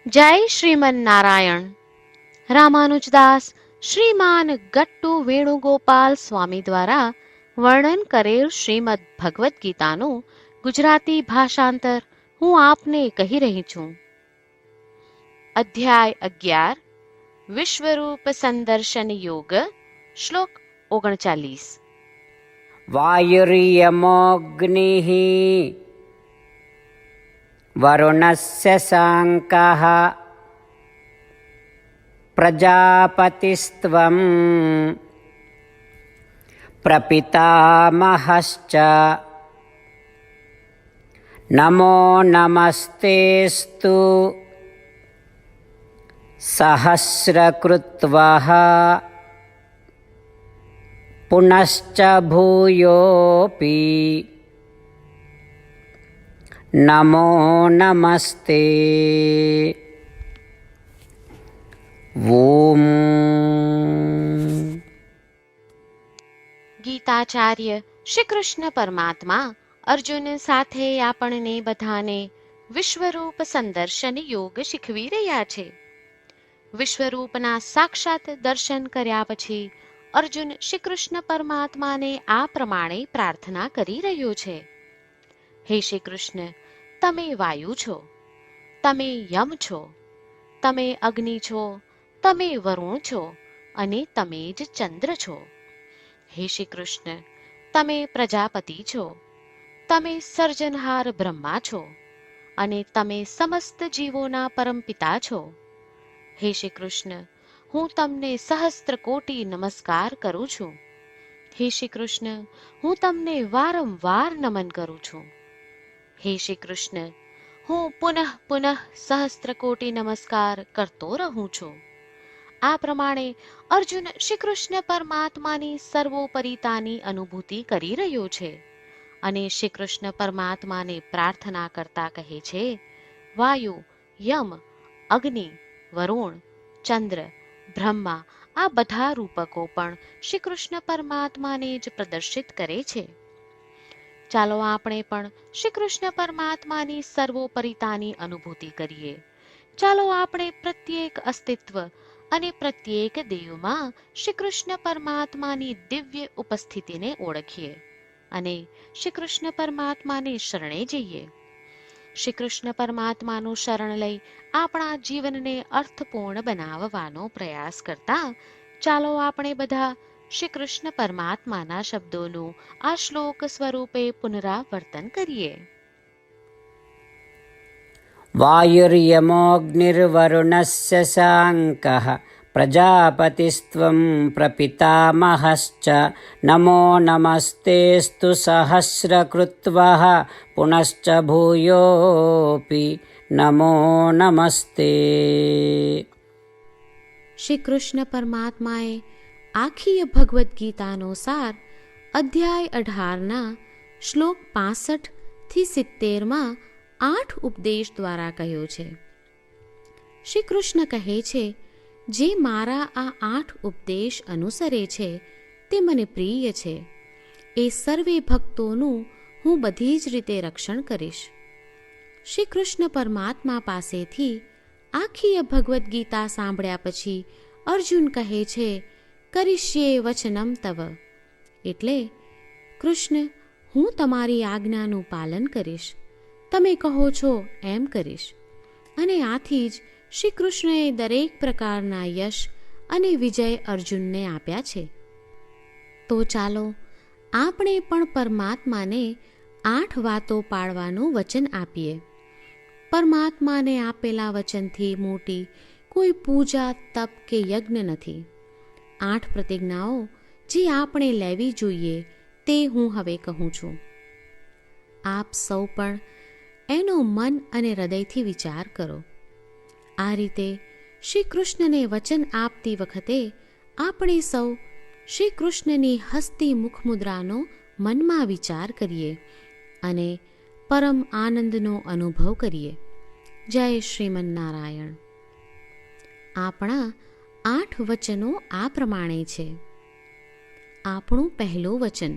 જય શ્રીમન નારાયણ. રામાનુજદાસ શ્રીમાન ગટ્ટુ વેણુગોપાલ સ્વામી દ્વારા વર્ણન કરેલ શ્રીમદ ભગવદ્ ગીતાનું ગુજરાતી ભાષાંતર હું આપને કહી રહી છું. અધ્યાય 11 વિશ્વરૂપ સંદર્શન યોગ. શ્લોક 39. વાયુર્યમોऽગ્નિઃ વરુણસ્ય શાંકઃ પ્રજાપતિસ્ત્વં પ્રપિતામહશ્ચ નમો નમસ્તેસ્તુ સહસ્રકૃત્વઃ પુનશ્ચ ભૂયોપી નમો નમસ્તે. ઓમ. ગીતાચાર્ય શ્રી કૃષ્ણ પરમાત્મા અર્જુન સાથે આપણને બધાને વિશ્વરૂપ સંદર્શન યોગ શીખવી રહ્યા છે. વિશ્વરૂપના સાક્ષાત દર્શન કર્યા પછી અર્જુન શ્રી કૃષ્ણ પરમાત્માને આ પ્રમાણે પ્રાર્થના કરી રહ્યો છે. હે શ્રી કૃષ્ણ, તમે વાયુ છો, તમે યમ છો, તમે અગ્નિ છો, તમે વરુણ છો અને તમે જ ચંદ્ર છો. હે શ્રી કૃષ્ણ, તમે પ્રજાપતિ છો, તમે સર્જનહાર બ્રહ્મા છો અને તમે સમસ્ત જીવોના પરમપિતા છો. હે શ્રી કૃષ્ણ, હું તમને સહસ્ત્ર કોટી નમસ્કાર કરું છું. હે શ્રી કૃષ્ણ, હું તમને વારંવાર નમન કરું છું. હે શ્રી કૃષ્ણ, હું પુનઃ પુનઃ સહસ્ત્ર કોટી નમસ્કાર કરતો રહું છું. આ પ્રમાણે અર્જુન શ્રી કૃષ્ણ પરમાત્માની સર્વોપરિતાની અનુભૂતિ કરી રહ્યો છે અને શ્રી કૃષ્ણ પરમાત્માને પ્રાર્થના કરતા કહે છે, વાયુ, યમ, અગ્નિ, વરુણ, ચંદ્ર, બ્રહ્મા આ બધા રૂપકો પણ શ્રી કૃષ્ણ પરમાત્માને જ પ્રદર્શિત કરે છે. ચાલો આપણે પણ શ્રી કૃષ્ણ પરમાત્માની સર્વોપરિતાની અનુભૂતિ કરીએ. ચાલો આપણે પ્રત્યેક અસ્તિત્વ અને પ્રત્યેક દેવમાં શ્રી કૃષ્ણ પરમાત્માની દિવ્ય ઉપસ્થિતિને ઓળખીએ અને શ્રી કૃષ્ણ પરમાત્માને શરણે જઈએ. શ્રી કૃષ્ણ પરમાત્માનું શરણ લઈ આપણા જીવનને અર્થપૂર્ણ બનાવવાનો પ્રયાસ કરતા ચાલો આપણે બધા શ્રી કૃષ્ણ પરમાત્માના શબ્દોનું આ શ્લોક સ્વરૂપે પુનરાવર્તન કરીએ. વાયુર્યમોऽગ્નિર્વરુણસ્ય શાંકઃ પ્રજાપતિસ્ત્વં પ્રપિતામહશ્ચ નમો નમસ્તેસ્તુ સહસ્રકૃત્વઃ પુનશ્ચ ભૂયોપી નમો નમસ્તે. શ્રી કૃષ્ણ પરમાત્માએ આખી ભગવદ્ ગીતાનો સાર અધ્યાય 18ના શ્લોક 65 થી 70માં 8 ઉપદેશ દ્વારા કહ્યો છે. શ્રી કૃષ્ણ કહે છે, જે મારા આ 8 ઉપદેશ અનુસરે છે તે મને પ્રિય છે. એ સર્વે ભક્તોનું હું બધી જ રીતે રક્ષણ કરીશ. શ્રી કૃષ્ણ પરમાત્મા પાસેથી આખી ભગવદ્ ગીતા સાંભળ્યા પછી અર્જુન કહે છે, કરિષ્યે વચનમ તવ, એટલે કૃષ્ણ, હું તમારી આજ્ઞાનું પાલન કરીશ, તમે કહો છો એમ કરીશ. અને આથી જ શ્રી કૃષ્ણએ દરેક પ્રકારના યશ અને વિજય અર્જુનને આપ્યા છે. તો ચાલો આપણે પણ પરમાત્માને 8 વાતો પાળવાનું વચન આપીએ. પરમાત્માને આપેલા વચનથી મોટી કોઈ પૂજા, તપ કે યજ્ઞ નથી. 8 પ્રતિજ્ઞાઓ જે આપણે લેવી જોઈએ તે હું હવે કહું છું. આપ સૌ પણ એનો મન અને હૃદયથી વિચાર કરો. આ રીતે શ્રી કૃષ્ણને વચન આપતી વખતે આપણે સૌ શ્રી કૃષ્ણની હસતી મુખમુદ્રાનો મનમાં વિચાર કરીએ અને પરમ આનંદનો અનુભવ કરીએ. જય શ્રીમન નારાયણ. આપણા 8 વચનો આ પ્રમાણે છે. આપણું પહેલું વચન,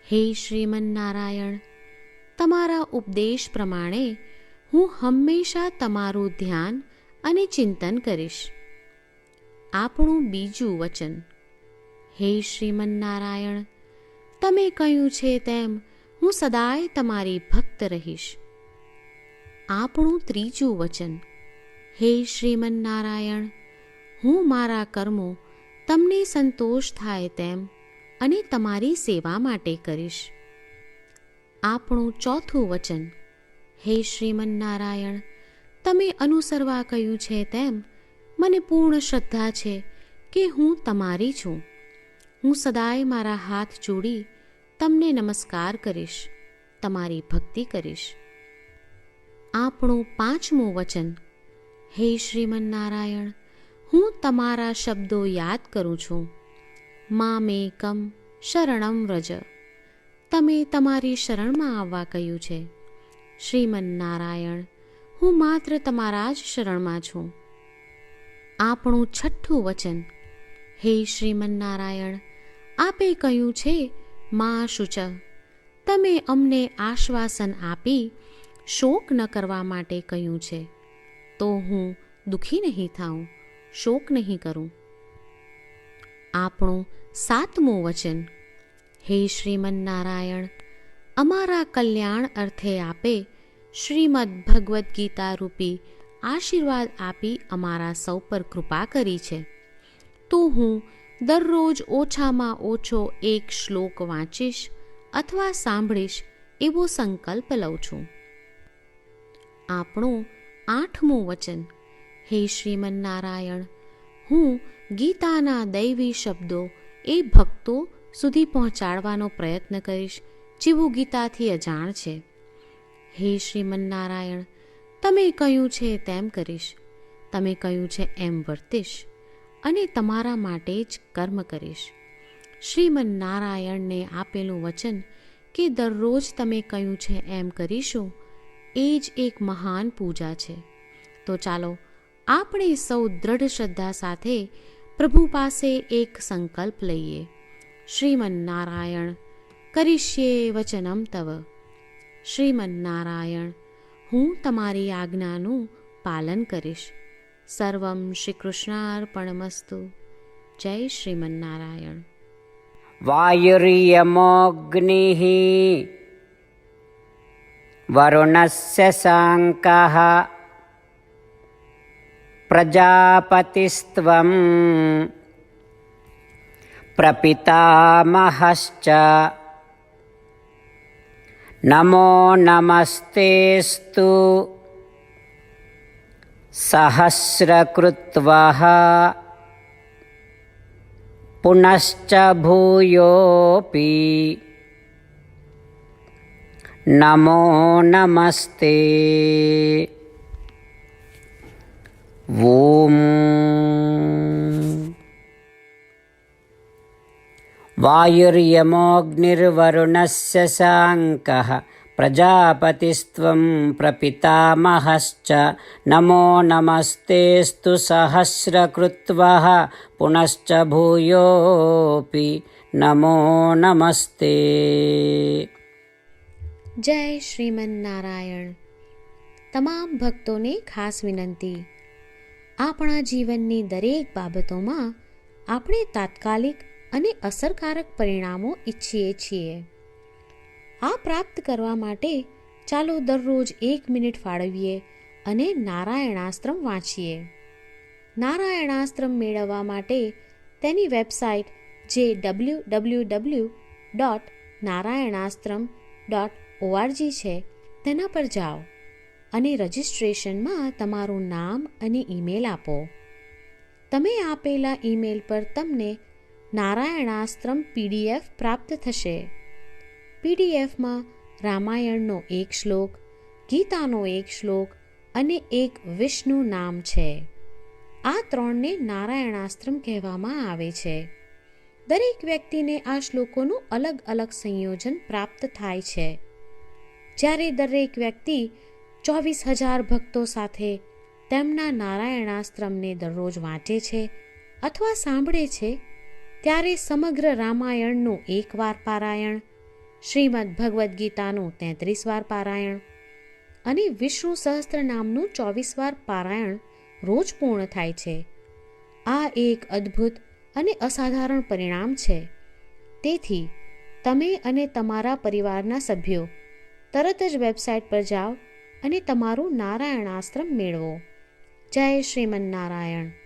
હે શ્રીમન નારાયણ, તમારા ઉપદેશ પ્રમાણે હું હંમેશા તમારું ધ્યાન અને ચિંતન કરીશ. આપણું બીજું વચન. હે શ્રીમન્નારાયણ, તમે કહ્યું છે તેમ હું સદાય તમારી ભક્ત રહીશ. આપણું ત્રીજું વચન. હે શ્રીમન્નારાયણ, હું મારા કર્મો તમને સંતોષ થાય તેમ અને તમારી સેવા માટે કરીશ. આપણું ચોથું વચન. હે શ્રીમન્નારાયણ, તમે અનુસરવા કહ્યું છે તેમ મને પૂર્ણ શ્રદ્ધા છે કે હું તમારી છું. હું સદાય મારા હાથ જોડી તમને નમસ્કાર કરીશ, તમારી ભક્તિ કરીશ. આપણું પાંચમું વચન. હે શ્રીમન્નારાયણ, હું તમારા શબ્દો યાદ કરું છું. મામેકમ શરણમ વ્રજ. તમે તમારી શરણમાં આવવા કહ્યું છે. શ્રીમન્નારાયણ, હું માત્ર તમારા જ શરણમાં છું. આપણું છઠ્ઠું વચન. હે શ્રીમન્નારાયણ, આપે કહ્યું છે મા શુચ. તમે અમને આશ્વાસન આપી શોક ન કરવા માટે કહ્યું છે, તો હું દુઃખી નહીં થાઉં, શોક નહીં કરું. આપણું સાતમું વચન. હે શ્રીમન્નારાયણ, અમારા કલ્યાણ અર્થે આપે શ્રીમદ્ ભગવદ્ ગીતા રૂપી આશીર્વાદ આપી અમારા સૌ પર કૃપા કરી છે, તો હું દરરોજ ઓછામાં ઓછો એક શ્લોક વાંચીશ અથવા સાંભળીશ એવો સંકલ્પ લઉં છું. આપણું આઠમું વચન. હે શ્રીમન્નારાયણ, હું ગીતાના દૈવી શબ્દો એ ભક્તો સુધી પહોંચાડવાનો પ્રયત્ન કરીશ જેઓ ગીતાથી અજાણ છે. હે શ્રીમન્નારાયણ, તમે કહ્યું છે તેમ કરીશ, તમે કહ્યું છે એમ વર્તીશ અને તમારા માટે જ કર્મ કરીશ. શ્રીમન્નારાયણને આપેલું વચન કે દરરોજ તમે કહ્યું છે એમ કરીશું, એ જ એક મહાન પૂજા છે. તો ચાલો આપણે સૌ દ્રઢ શ્રદ્ધા સાથે પ્રભુ પાસે એક સંકલ્પ લઈએ. શ્રીમન્નારાયણ, કરીશ્યે વચનમ તવ. શ્રીમન્નારાયણ, હું તમારી આજ્ઞાનું પાલન કરીશ. સર્વમ શ્રી કૃષ્ણાર્પણમસ્તુ. જય શ્રીમન્નારાયણ. વાયુર્યમોऽગ્નિः વરુણस्य સાંકः પ્રજાપતિસ્ત્વં પ્રપિતામહશ્ચ નમો નમસ્તેસ્તુ સહસ્રકૃત્વઃ પુનશ્ચ ભૂયોऽપી નમો નમસ્તે. ઓમ વાયુર્યમોऽગ્નિર્વરુણस्य સાંકः પ્રજાપતિસ્ત્વં પ્રપિતામહશ્ચ નમો નમસ્તેસ્તુ સહસ્રકૃત્વઃ પુનશ્ચ ભૂયોऽપી નમો નમસ્તે. જય શ્રીમન્નારાયણ. તમામ ભક્તોને ખાસ વિનંતી. આપણા જીવનની દરેક બાબતોમાં આપણે તાત્કાલિક અને અસરકારક પરિણામો ઈચ્છીએ છીએ. આ પ્રાપ્ત કરવા માટે ચાલો દરરોજ 1 મિનિટ ફાળવીએ અને નારાયણાસ્ત્રમ વાંચીએ. નારાયણાસ્ત્રમ મેળવવા માટે તેની વેબસાઇટ જે www.narayanaastram.org છે તેના પર જાઓ અને રજિસ્ટ્રેશનમાં તમારું નામ અને ઈમેલ આપો. તમે આપેલા ઈમેલ પર તમને નારાયણાસ્ત્રમ PDF પ્રાપ્ત થશે. પીડીએફમાં રામાયણનો એક શ્લોક, ગીતાનો એક શ્લોક અને એક વિષ્ણુ નામ છે. આ 3ને નારાયણાસ્ત્રમ કહેવામાં આવે છે. દરેક વ્યક્તિને આ શ્લોકોનું અલગ અલગ સંયોજન પ્રાપ્ત થાય છે. જ્યારે દરેક વ્યક્તિ 24,000 ભક્તો સાથે તેમના નારાયણાસ્ત્રમને દરરોજ વાંચે છે અથવા સાંભળે છે, ત્યારે સમગ્ર રામાયણનું 1 વાર પારાયણ, શ્રીમદ્ ભગવદ્ ગીતાનું 33 વાર પારાયણ અને વિષ્ણુ સહસ્ત્ર નામનું 24 વાર પારાયણ રોજ પૂર્ણ થાય છે. આ એક અદ્ભુત અને અસાધારણ પરિણામ છે. તેથી તમે અને તમારા પરિવારના સભ્યો તરત જ વેબસાઇટ પર જાઓ અને તમારું નારાયણાસ્ત્ર મેળવો. જય શ્રીમન્નારાયણ.